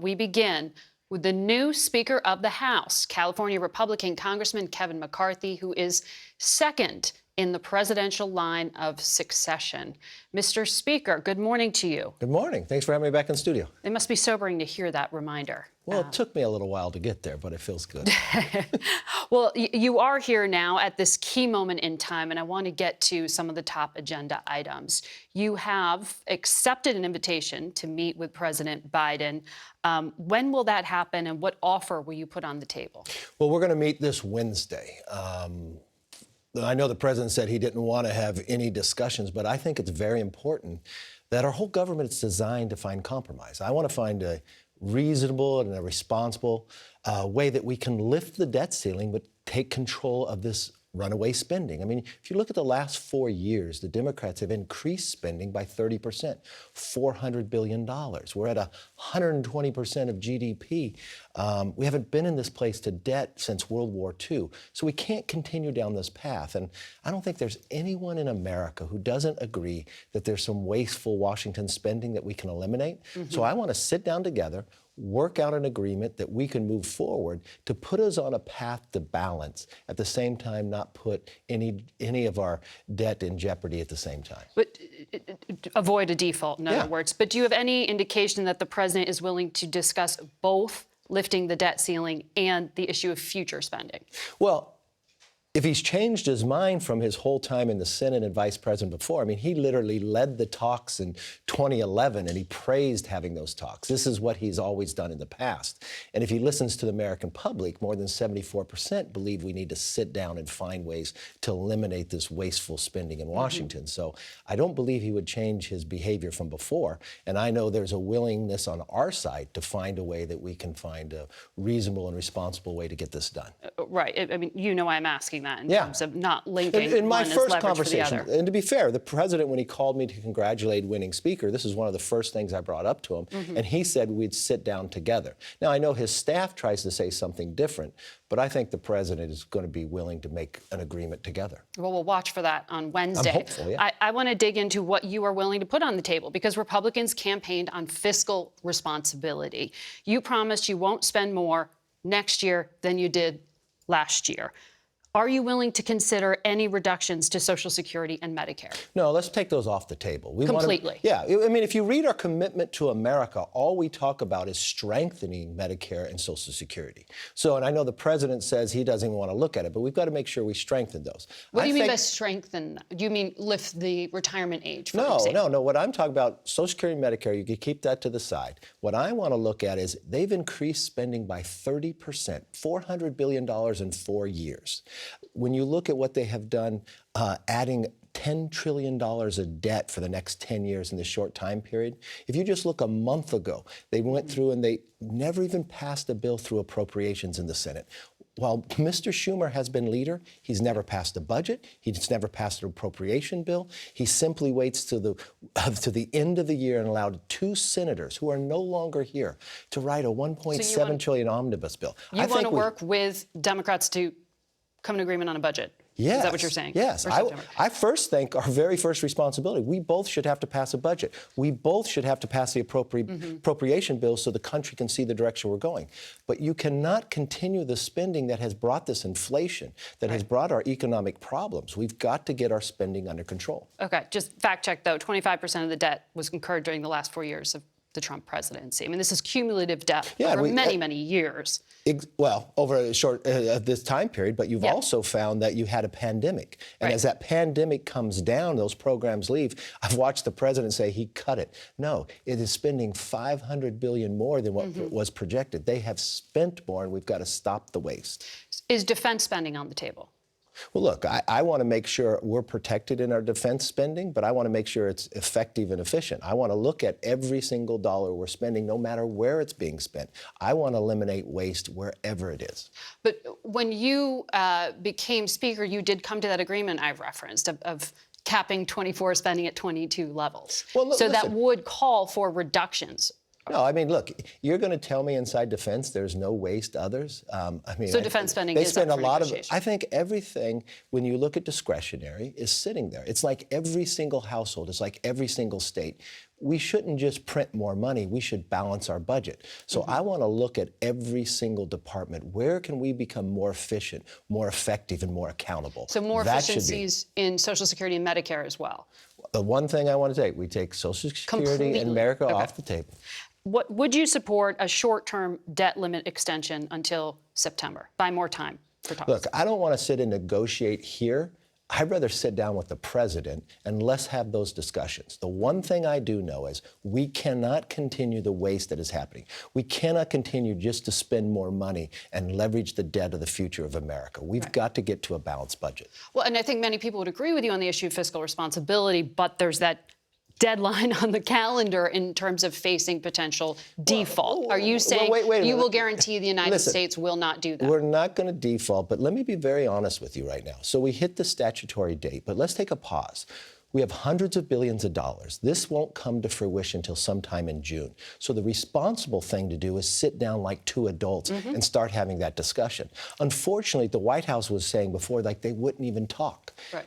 We begin with the new Speaker of the House, California Republican Congressman Kevin McCarthy, who is second in the presidential line of succession. Mr. Speaker, good morning to you. Good morning. Thanks for having me back in studio. It must be sobering to hear that reminder. Well, it took me a little while to get there, but it feels good. Well, you are here now at this key moment in time, and I want to get to some of the top agenda items. You have accepted an invitation to meet with President Biden. When will that happen, and what offer will you put on the table? Well, we're going to meet this Wednesday. I know the president said he didn't want to have any discussions, but I think it's very important that our whole government is designed to find compromise. I want to find a reasonable and a responsible way that we can lift the debt ceiling but take control of this runaway spending. I mean, if you look at the last 4 years, the Democrats have increased spending by 30%, $400 billion. We're at 120% of GDP. We haven't been in this place to debt since World War II. So we can't continue down this path. And I don't think there's anyone in America who doesn't agree that there's some wasteful Washington spending that we can eliminate. So I want to sit down together, work out an agreement that we can move forward to put us on a path to balance, at the same time not put any of our debt in jeopardy at the same time. But avoid a default, in other words. But do you have any indication that the president is willing to discuss both lifting the debt ceiling and the issue of future spending? Well, if he's changed his mind from his whole time in the Senate and vice president before, I mean, he literally led the talks in 2011, and he praised having those talks. This is what he's always done in the past. And if he listens to the American public, more than 74% believe we need to sit down and find ways to eliminate this wasteful spending in Washington. So I don't believe he would change his behavior from before. And I know there's a willingness on our side to find a way that we can find a reasonable and responsible way to get this done. Right. I mean, you know I'm asking that in terms of not linking in my one first as leverage for the conversation, other. and to be fair, the president, when he called me to congratulate winning Speaker, this is one of the first things I brought up to him, and he said we'd sit down together. Now, I know his staff tries to say something different, but I think the president is going to be willing to make an agreement together. Well, we'll watch for that on Wednesday. I'm hopeful, yeah. I want to dig into what you are willing to put on the table, because Republicans campaigned on fiscal responsibility. You promised you won't spend more next year than you did last year. Are you willing to consider any reductions to Social Security and Medicare? No, let's take those off the table. Completely? I mean, if you read our commitment to America, all we talk about is strengthening Medicare and Social Security. So, and I know the president says he doesn't even want to look at it, but we've got to make sure we strengthen those. What do you mean by strengthen? Do you mean lift the retirement age, for example? No. What I'm talking about, Social Security and Medicare, you can keep that to the side. What I want to look at is they've increased spending by 30%, $400 billion in 4 years. When you look at what they have done, adding $10 trillion of debt for the next 10 years in this short time period, if you just look a month ago, they went through and they never even passed a bill through appropriations in the Senate. While Mr. Schumer has been leader, he's never passed a budget. He's never passed an appropriation bill. He simply waits to the end of the year and allowed 2 senators who are no longer here to write a $1.7 trillion omnibus bill. You want to work with Democrats to come to agreement on a budget? Yes. Is that what you're saying? Yes. I first think our very first responsibility, we both should have to pass a budget. We both should have to pass the appropriation bill so the country can see the direction we're going. But you cannot continue the spending that has brought this inflation, that has brought our economic problems. We've got to get our spending under control. Okay. Just fact check, though. 25% of the debt was incurred during the last 4 years of the Trump presidency. I mean, this is cumulative debt over many years. Well, over a short this time period, but you've also found that you had a pandemic. And as that pandemic comes down, those programs leave. I've watched the president say he cut it. No, it is spending $500 billion more than what was projected. They have spent more, and we've got to stop the waste. Is defense spending on the table? Well, look, I want to make sure we're protected in our defense spending, but I want to make sure it's effective and efficient. I want to look at every single dollar we're spending, no matter where it's being spent. I want to eliminate waste wherever it is. But when you became Speaker, you did come to that agreement I've referenced of capping 24 spending at 22 levels. Well, so that would call for reductions No, I mean, look, you're going to tell me inside defense there's no waste others. So defense spending they is spend up a for lot of. negotiation. I think everything, when you look at discretionary, is sitting there. It's like every single household. It's like every single state. We shouldn't just print more money. We should balance our budget. So I want to look at every single department. Where can we become more efficient, more effective, and more accountable? So more That should be- efficiencies in Social Security and Medicare as well. The one thing I want to take, we take Social Security Completely. and America Okay. off the table. What would you support a short-term debt limit extension until September? Buy more time for talks. Look, I don't want to sit and negotiate here. I'd rather sit down with the president and let's have those discussions. The one thing I do know is we cannot continue the waste that is happening. We cannot continue just to spend more money and leverage the debt of the future of America. We've got to get to a balanced budget. Well, and I think many people would agree with you on the issue of fiscal responsibility, but there's that deadline on the calendar in terms of facing potential default. Are you saying wait a you minute. will guarantee the United Listen, States will not do that? We're not going to default, but let me be very honest with you right now. So we hit the statutory date, but let's take a pause. We have hundreds of billions of dollars. This won't come to fruition until sometime in June. So the responsible thing to do is sit down like two adults and start having that discussion. Unfortunately, the White House was saying before, like they wouldn't even talk. Right.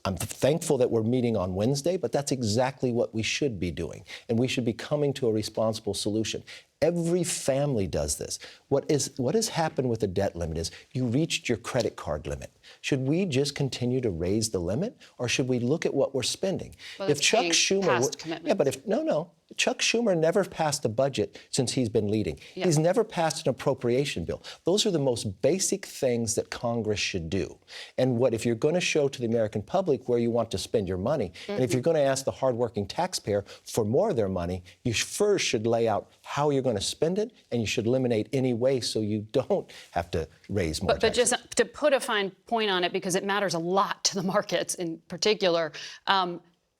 I'm thankful that we're meeting on Wednesday, but that's exactly what we should be doing. And we should be coming to a responsible solution. Every family does this. What has happened with the debt limit is you reached your credit card limit. Should we just continue to raise the limit, or should we look at what we're spending? Well, If it's Chuck paying Schumer, past commitments. yeah, but no, Chuck Schumer never passed a budget since he's been leading. He's never passed an appropriation bill. Those are the most basic things that Congress should do. And if you're going to show to the American public where you want to spend your money, and if you're going to ask the hardworking taxpayer for more of their money, you first should lay out how you're going to spend it, and you should eliminate any waste so you don't have to raise more But taxes. just to put a fine point on it, because it matters a lot to the markets in particular,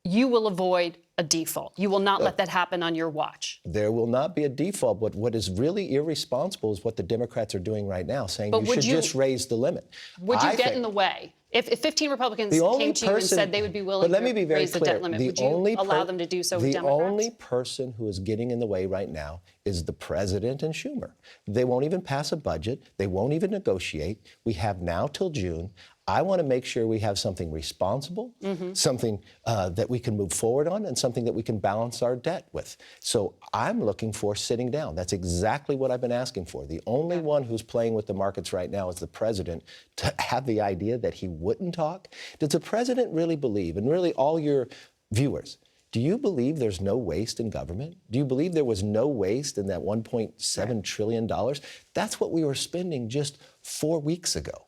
you will avoid a default. You will not let that happen on your watch. There will not be a default, but what is really irresponsible is what the Democrats are doing right now, saying But you would should just raise the limit. Would you I get think in the way? If 15 Republicans the only came to you and said they would be willing but let to me be very raise the clear, debt limit, the would you only allow them to do so with Democrats? The only person who is getting in the way right now is the president and Schumer. They won't even pass a budget. They won't even negotiate. We have now till June. I want to make sure we have something responsible, something that we can move forward on, and something that we can balance our debt with. So I'm looking for sitting down. That's exactly what I've been asking for. The only one who's playing with the markets right now is the president. To have the idea that he wouldn't talk? Does the president really believe, and really all your viewers, do you believe there's no waste in government? Do you believe there was no waste in that $1.7 trillion? That's what we were spending just 4 weeks ago.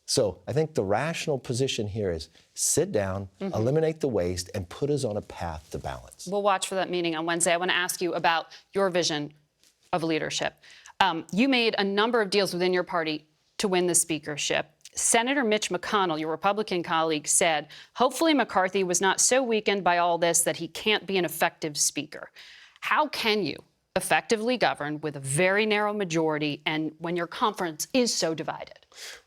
So I think the rational position here is sit down, eliminate the waste, and put us on a path to balance. We'll watch for that meeting on Wednesday. I want to ask you about your vision of leadership. You made a number of deals within your party to win the speakership. Senator Mitch McConnell, your Republican colleague, said, hopefully McCarthy was not so weakened by all this that he can't be an effective speaker. How can you effectively govern with a very narrow majority and when your conference is so divided?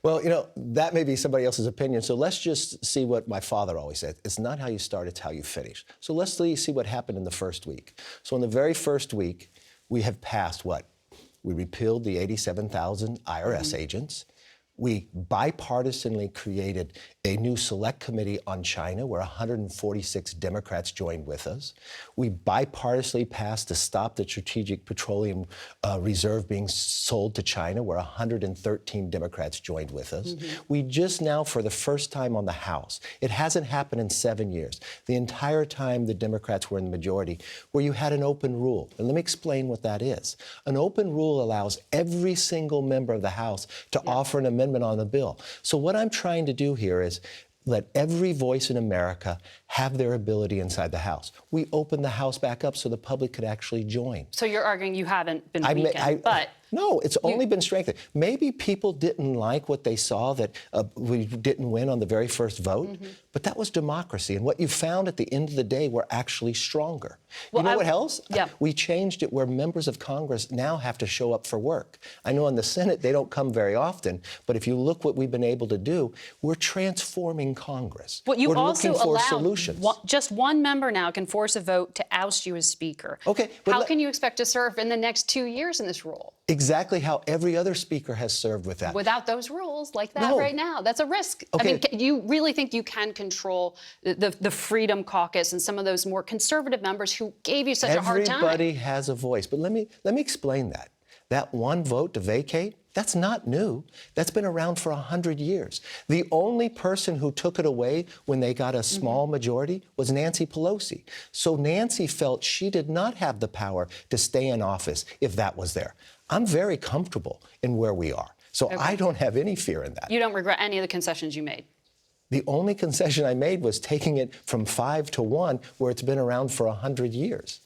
Well, that may be somebody else's opinion. So let's just see what my father always said. It's not how you start, it's how you finish. So let's see what happened in the first week. So in the very first week, we have passed what? We repealed the 87,000 IRS agents. We bipartisanly created a new select committee on China where 146 Democrats joined with us. We bipartisanly passed to stop the strategic petroleum reserve being sold to China where 113 Democrats joined with us. We just now, for the first time on the House, it hasn't happened in 7 years, the entire time the Democrats were in the majority, where you had an open rule. And let me explain what that is. An open rule allows every single member of the House to offer an amendment on the bill. So what I'm trying to do here is let every voice in America have their ability inside the House. We opened the House back up so the public could actually join. So you're arguing you haven't been weakened, but No, it's only been strengthened. Maybe people didn't like what they saw, that we didn't win on the very first vote, but that was democracy. And what you found at the end of the day, we're actually stronger. Well, you know what else? Yeah. We changed it where members of Congress now have to show up for work. I know in the Senate they don't come very often, but if you look what we've been able to do, we're transforming Congress. Well, you we're also looking for allowed solutions. just one member now can force a vote to oust you as Speaker. Okay, How can you expect to serve in the next 2 years in this role? Exactly how every other speaker has served with that. Without those rules like that No. right now. That's a risk. Okay. I mean, you really think you can control the Freedom Caucus and some of those more conservative members who gave you such a hard time? Everybody has a voice. But let me explain that. That one vote to vacate, that's not new. That's been around for 100 years. The only person who took it away when they got a small majority was Nancy Pelosi. So Nancy felt she did not have the power to stay in office if that was there. I'm very comfortable in where we are. So I don't have any fear in that. You don't regret any of the concessions you made? The only concession I made was taking it from 5 to 1, where it's been around for 100 years.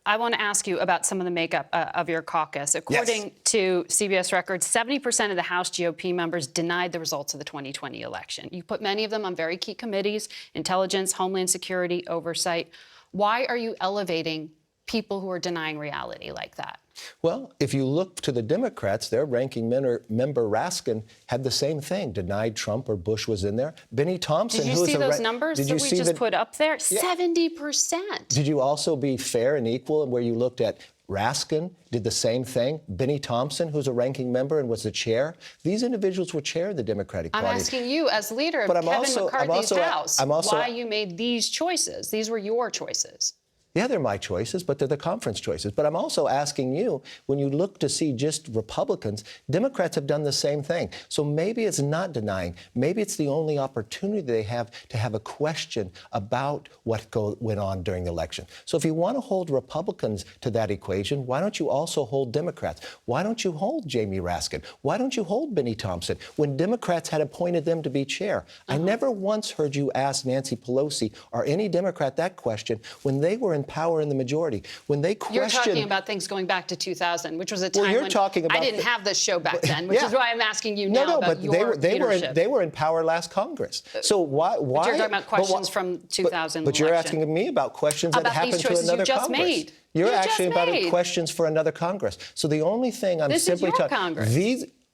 I want to ask you about some of the makeup of your caucus. According to CBS records, 70% of the House GOP members denied the results of the 2020 election. You put many of them on very key committees: Intelligence, Homeland Security, Oversight. Why are you elevating people who are denying reality like that? Well, if you look to the Democrats, their ranking member Raskin had the same thing, denied Trump or Bush was in there. Benny Thompson, did you see those numbers that we just put up there? 70%. Did you also be fair and equal where you looked at Raskin did the same thing? Benny Thompson, who's a ranking member and was the chair. These individuals were chair of the Democratic Party. I'm asking you, as leader of Kevin McCarthy's House, why you made these choices. These were your choices. Yeah, they're my choices, but they're the conference choices. But I'm also asking you, when you look to see just Republicans, Democrats have done the same thing. So maybe it's not denying. Maybe it's the only opportunity they have to have a question about what went on during the election. So if you want to hold Republicans to that equation, why don't you also hold Democrats? Why don't you hold Jamie Raskin? Why don't you hold Benny Thompson when Democrats had appointed them to be chair? I never once heard you ask Nancy Pelosi or any Democrat that question when they were in power in the majority. When they questioned... You're talking about things going back to 2000, which was a time when I didn't have this show back then, which is why I'm asking you now about your leadership. They were in power last Congress. So why... But you're talking about questions from 2000 But you're asking me about questions that happened to another Congress. You're actually about questions for another Congress. So the only thing I'm simply talking...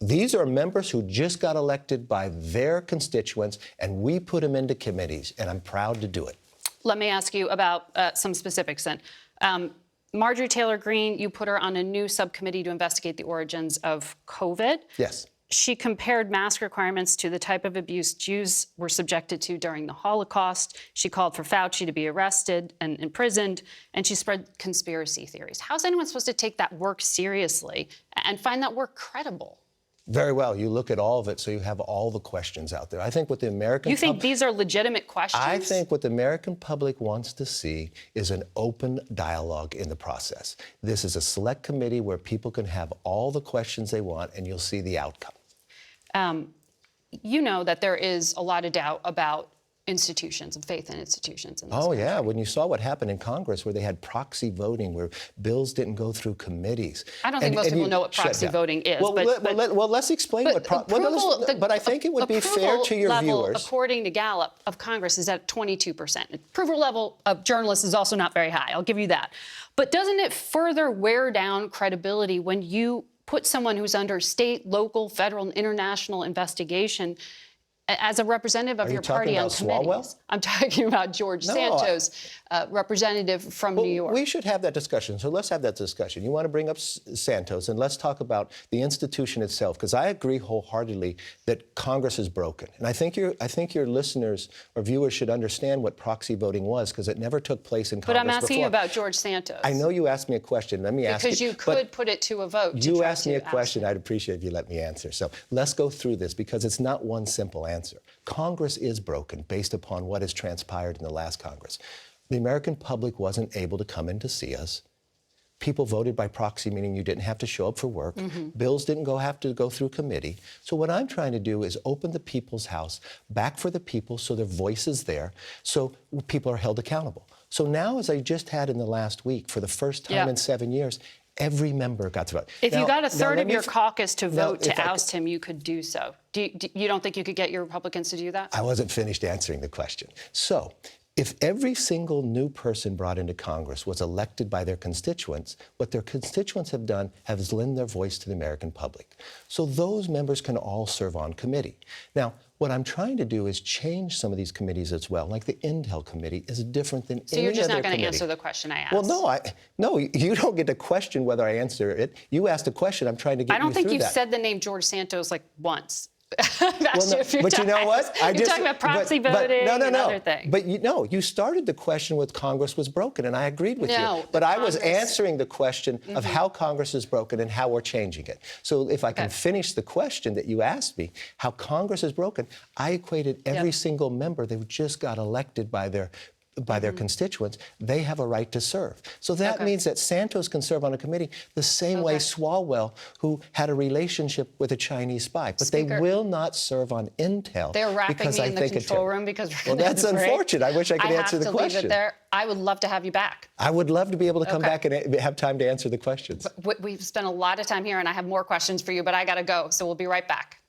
These are members who just got elected by their constituents, and we put them into committees, and I'm proud to do it. Let me ask you about some specifics then. Marjorie Taylor Greene, you put her on a new subcommittee to investigate the origins of COVID. Yes. She compared mask requirements to the type of abuse Jews were subjected to during the Holocaust. She called for Fauci to be arrested and imprisoned, and she spread conspiracy theories. How's anyone supposed to take that work seriously and find that work credible? Very well. You look at all of it, so you have all the questions out there. I think what the American You think these are legitimate questions? I think what the American public wants to see is an open dialogue in the process. This is a select committee where people can have all the questions they want, and you'll see the outcome. You know that there is a lot of doubt about institutions and faith in institutions in this country. Yeah, when you saw what happened in Congress where they had proxy voting, where bills didn't go through committees. I don't think most people know what proxy voting is. Well, let's explain what but I think it would be fair to your viewers. According to Gallup, of Congress is at 22%. Approval level of journalists is also not very high. I'll give you that. But doesn't it further wear down credibility when you put someone who's under state, local, federal, and international investigation as a representative of your party on committees? I'm talking about George Santos, representative from New York. We should have that discussion. So let's have that discussion. You want to bring up Santos, and let's talk about the institution itself, because I agree wholeheartedly that Congress is broken. And I think your listeners or viewers should understand what proxy voting was, because it never took place in Congress before. But I'm asking you about George Santos. I know you asked me a question. Let me ask you. Because you could put it to a vote. You asked me a question. I'd appreciate if you let me answer. So let's go through this, because it's not one simple answer. Congress is broken based upon what has transpired in the last Congress. The American public wasn't able to come in to see us. People voted by proxy, meaning you didn't have to show up for work. Bills didn't have to go through committee. So what I'm trying to do is open the people's house back for the people so their voice is there, so people are held accountable. So now, as I just had in the last week, for the first time in 7 years, Every member got to vote. If you got a third of your caucus caucus to vote to oust him, you could do so. You don't think you could get your Republicans to do that? I wasn't finished answering the question. So, if every single new person brought into Congress was elected by their constituents, what their constituents have done is lend their voice to the American public. So those members can all serve on committee. Now, what I'm trying to do is change some of these committees as well. Like the Intel Committee is different than any other committee. So you're just not going to answer the question I asked? Well, no, you don't get to question whether I answer it. You asked a question. I'm trying to get you through that. I don't think you've said the name George Santos like once. But you know what? You're talking about proxy voting and other things. But you started the question with Congress was broken, and I agreed with you. But I was answering the question of how Congress is broken and how we're changing it. So if I can finish the question that you asked me, how Congress is broken, I equated every single member that just got elected by their constituents, they have a right to serve. So that means that Santos can serve on a committee the same way Swalwell, who had a relationship with a Chinese spy. But Speaker, they will not serve on Intel. They're wrapping me in the control room because we're that's unfortunate. I wish I could answer the question. I have to leave it there. I would love to have you back. I would love to be able to come back and have time to answer the questions. We've spent a lot of time here, and I have more questions for you, but I got to go, so we'll be right back.